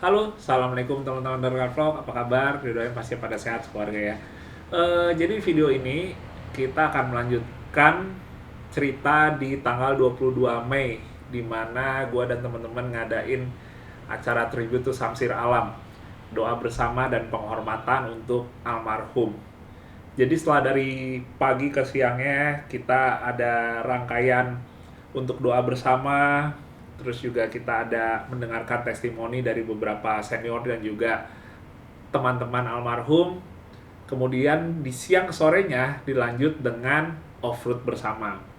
Halo, assalamualaikum teman-teman dari Vlog. Apa kabar? Doain pasti pada sehat keluarga ya. Jadi video ini kita akan melanjutkan cerita di tanggal 22 Mei, di mana gue dan teman-teman ngadain acara tribute to Samsir Alam, doa bersama dan penghormatan untuk almarhum. Jadi setelah dari pagi ke siangnya kita ada rangkaian untuk doa bersama, terus juga kita ada mendengarkan testimoni dari beberapa senior dan juga teman-teman almarhum. Kemudian di siang sorenya dilanjut dengan off-road bersama.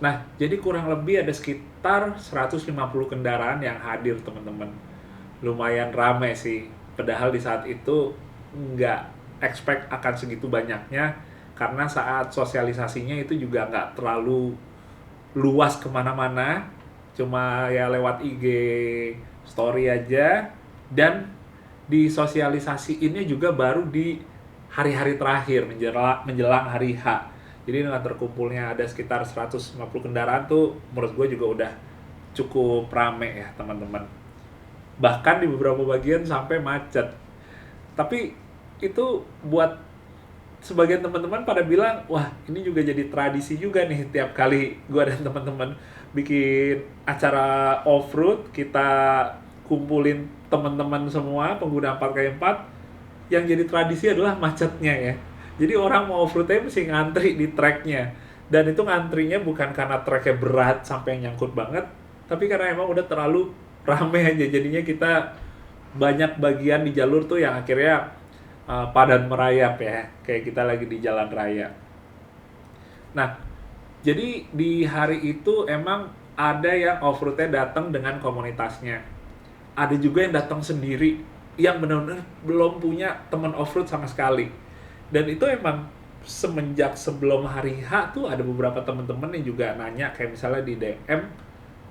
Nah, jadi kurang lebih ada sekitar 150 kendaraan yang hadir, teman-teman. Lumayan rame sih. Padahal di saat itu nggak expect akan segitu banyaknya, karena saat sosialisasinya itu juga nggak terlalu luas kemana-mana. Cuma ya lewat IG story aja. Dan di sosialisasi ini juga baru di hari-hari terakhir menjelang hari H. Jadi dengan terkumpulnya ada sekitar 150 kendaraan tuh menurut gue juga udah cukup rame ya teman-teman. Bahkan di beberapa bagian sampai macet. Tapi itu buat sebagian teman-teman pada bilang, wah ini juga jadi tradisi juga nih tiap kali gue dan teman-teman bikin acara off-road, kita kumpulin teman-teman semua pengguna 4x4, yang jadi tradisi adalah macetnya ya. Jadi orang mau off-road-nya mesti ngantri di tracknya. Dan itu ngantrinya bukan karena tracknya berat sampai nyangkut banget, tapi karena emang udah terlalu rame aja. Jadinya kita banyak bagian di jalur tuh yang akhirnya padan merayap ya. Kayak kita lagi di jalan raya. Nah, jadi di hari itu emang ada yang off-road-nya datang dengan komunitasnya. Ada juga yang datang sendiri, yang benar-benar belum punya teman off-road sama sekali. Dan itu emang semenjak sebelum hari H tuh ada beberapa teman-teman yang juga nanya, kayak misalnya di DM,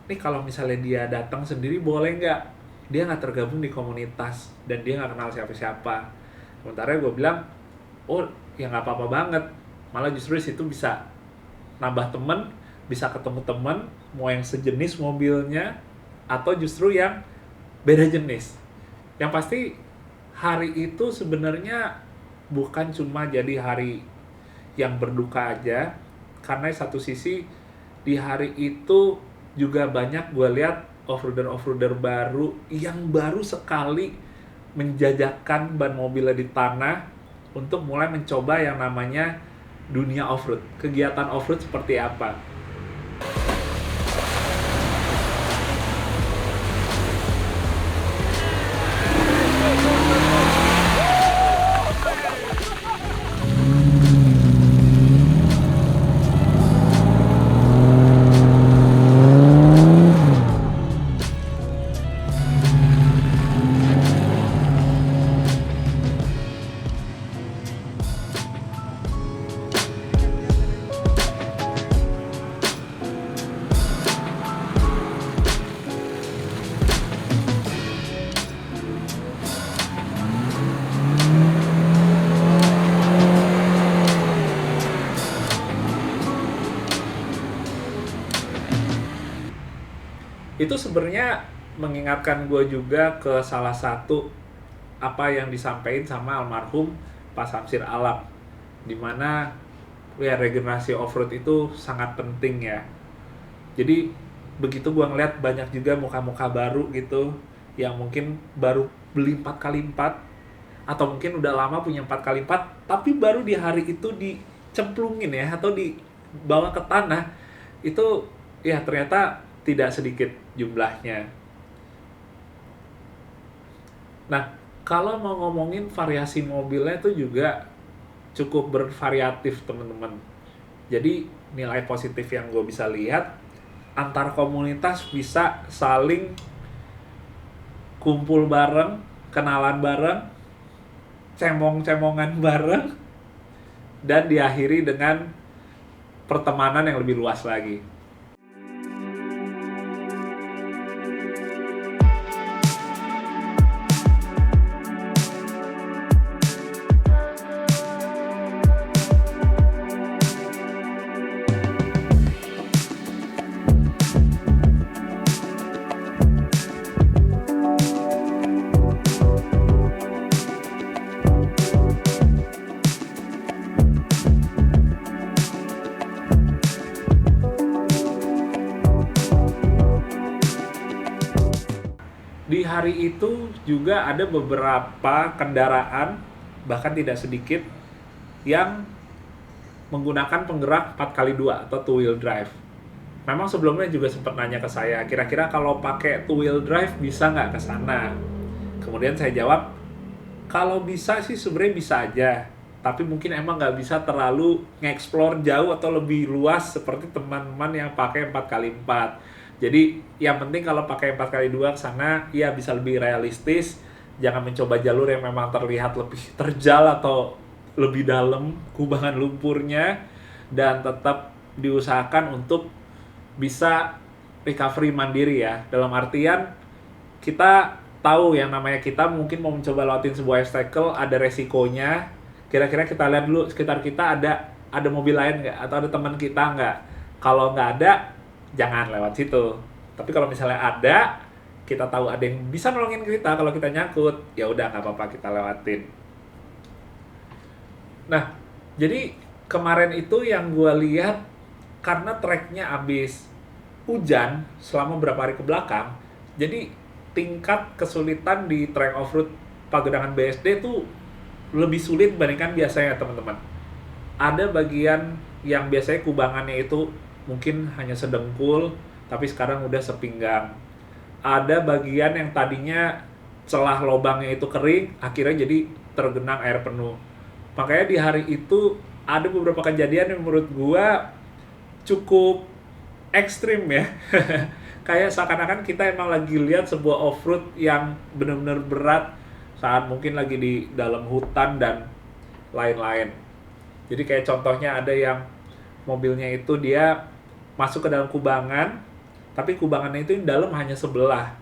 nih kalau misalnya dia datang sendiri boleh nggak? Dia nggak tergabung di komunitas dan dia nggak kenal siapa-siapa. Sementara gue bilang, oh ya nggak apa-apa banget. Malah justru situ bisa nambah temen, bisa ketemu temen, mau yang sejenis mobilnya atau justru yang beda jenis. Yang pasti hari itu sebenarnya bukan cuma jadi hari yang berduka aja, karena satu sisi di hari itu juga banyak gue lihat off-roader baru yang baru sekali menjajakan ban mobilnya di tanah untuk mulai mencoba yang namanya dunia off-road. Kegiatan off-road seperti apa? Itu sebenarnya mengingatkan gue juga ke salah satu apa yang disampaikan sama almarhum Pak Samsir Alam, dimana ya regenerasi off-road itu sangat penting ya. Jadi begitu gue ngeliat banyak juga muka-muka baru gitu, yang mungkin baru beli 4x4 atau mungkin udah lama punya 4x4 tapi baru di hari itu dicemplungin ya, atau dibawa ke tanah, itu ya ternyata tidak sedikit jumlahnya. Nah, kalau mau ngomongin variasi mobilnya itu juga cukup bervariatif teman-teman. Jadi nilai positif yang gue bisa lihat, antar komunitas bisa saling kumpul bareng, kenalan bareng, cemong-cemongan bareng, dan diakhiri dengan pertemanan yang lebih luas lagi. Di hari itu juga ada beberapa kendaraan, bahkan tidak sedikit, yang menggunakan penggerak 4x2 atau two wheel drive. Memang sebelumnya juga sempat nanya ke saya, kira-kira kalau pakai two wheel drive bisa nggak ke sana? Kemudian saya jawab, kalau bisa sih sebenarnya bisa aja, tapi mungkin emang nggak bisa terlalu nge-explore jauh atau lebih luas seperti teman-teman yang pakai 4x4. Jadi yang penting kalau pakai 4x2 ke sana, ya bisa lebih realistis. Jangan mencoba jalur yang memang terlihat lebih terjal atau lebih dalam kubangan lumpurnya. Dan tetap diusahakan untuk bisa recovery mandiri ya. Dalam artian, kita tahu yang namanya kita mungkin mau mencoba lewatin sebuah obstacle, ada resikonya. Kira-kira kita lihat dulu sekitar kita ada mobil lain nggak? Atau ada teman kita nggak? Kalau nggak ada, jangan lewat situ. Tapi kalau misalnya ada, kita tahu ada yang bisa nolongin kita kalau kita nyangkut, ya udah nggak apa-apa kita lewatin. Nah, jadi kemarin itu yang gue lihat karena treknya abis hujan selama beberapa hari ke belakang, jadi tingkat kesulitan di trek off-road Pagedangan BSD itu lebih sulit dibandingkan biasanya teman-teman. Ada bagian yang biasanya kubangannya itu mungkin hanya sedengkul, tapi sekarang udah sepinggang. Ada bagian yang tadinya celah lubangnya itu kering, akhirnya jadi tergenang air penuh. Makanya di hari itu ada beberapa kejadian yang menurut gua cukup ekstrim ya. Kayak seakan-akan kita emang lagi lihat sebuah off-road yang benar-benar berat saat mungkin lagi di dalam hutan dan lain-lain. Jadi kayak contohnya ada yang mobilnya itu dia masuk ke dalam kubangan, tapi kubangannya itu di dalam hanya sebelah.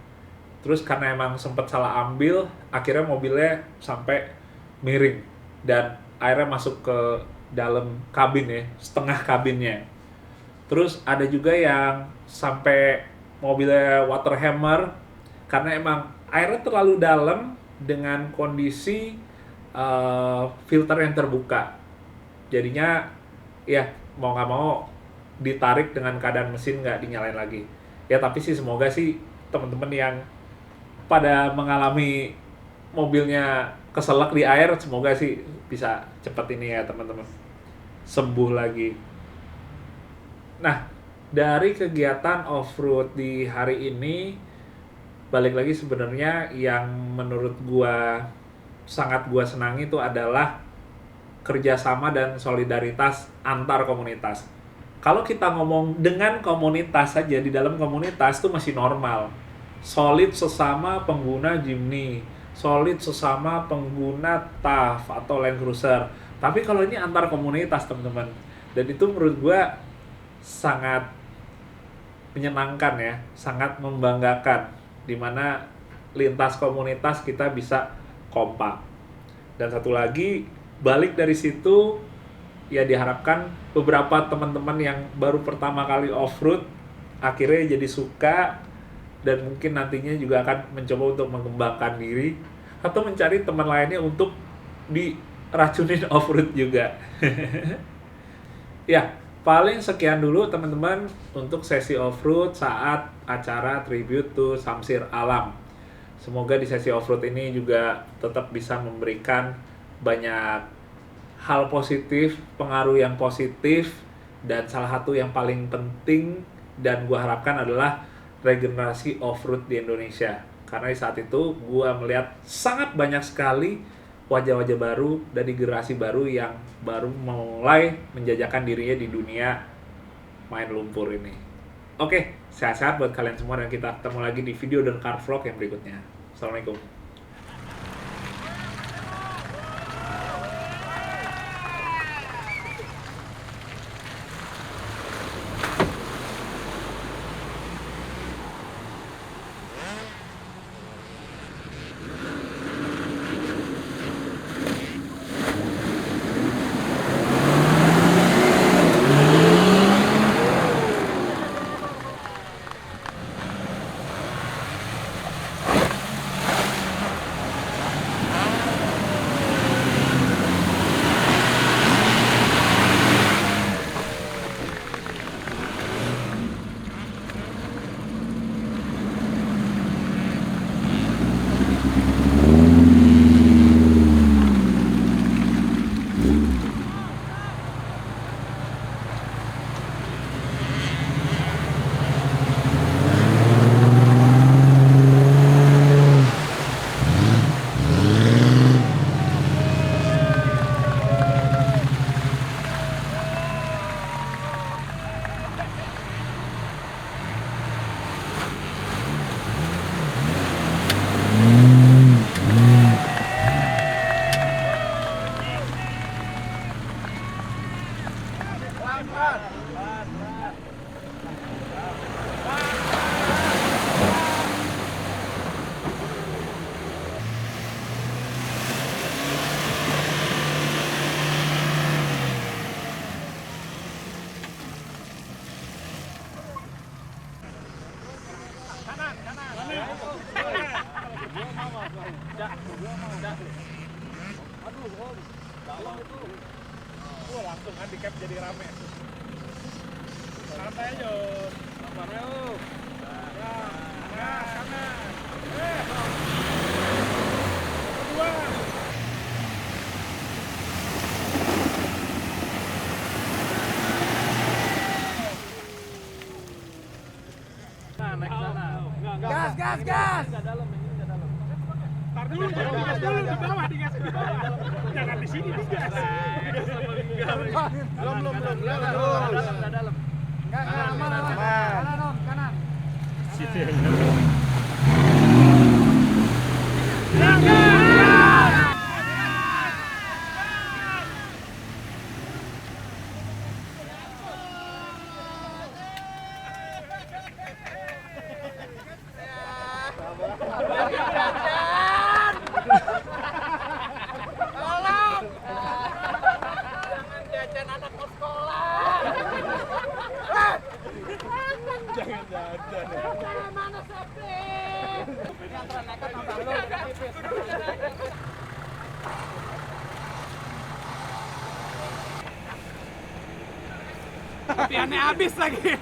Terus karena emang sempat salah ambil, akhirnya mobilnya sampai miring dan airnya masuk ke dalam kabin ya, setengah kabinnya. Terus ada juga yang sampai mobilnya water hammer karena emang airnya terlalu dalam dengan kondisi filter yang terbuka. Jadinya ya mau nggak mau ditarik dengan keadaan mesin nggak dinyalain lagi. Ya tapi sih semoga sih teman-teman yang pada mengalami mobilnya keselak di air, semoga sih bisa cepat ini ya teman-teman, sembuh lagi. Nah, dari kegiatan off-road di hari ini, balik lagi sebenarnya yang menurut gua sangat gua senangi itu adalah kerjasama dan solidaritas antar komunitas. Kalau kita ngomong dengan komunitas saja, di dalam komunitas itu masih normal. Solid sesama pengguna Jimny, solid sesama pengguna TAF atau Land Cruiser. Tapi kalau ini antar komunitas teman-teman, dan itu menurut gue sangat menyenangkan ya, sangat membanggakan, dimana lintas komunitas kita bisa kompak. Dan satu lagi, balik dari situ, ya diharapkan beberapa teman-teman yang baru pertama kali off-road akhirnya jadi suka dan mungkin nantinya juga akan mencoba untuk mengembangkan diri atau mencari teman lainnya untuk diracunin off-road juga. Ya, paling sekian dulu teman-teman untuk sesi off-road saat acara Tribute to Samsir Alam. Semoga di sesi off-road ini juga tetap bisa memberikan banyak hal positif, pengaruh yang positif, dan salah satu yang paling penting dan gue harapkan adalah regenerasi off-road di Indonesia. Karena di saat itu gue melihat sangat banyak sekali wajah-wajah baru dari generasi baru yang baru mulai menjajakan dirinya di dunia main lumpur ini. Oke, sehat-sehat buat kalian semua dan kita ketemu lagi di video dan car vlog yang berikutnya. Assalamualaikum. Langsung handicap jadi rame. Santai aja. Sabar yuk. Kanan. Kedua. Naik sana. Gas. Enggak dalam. Tar dulu, di bawah digas. Jangan di sini digas. Belum. Dalam. Kanan. Situ yang tapi aneh habis lagi.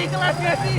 Ikhlas ya sih.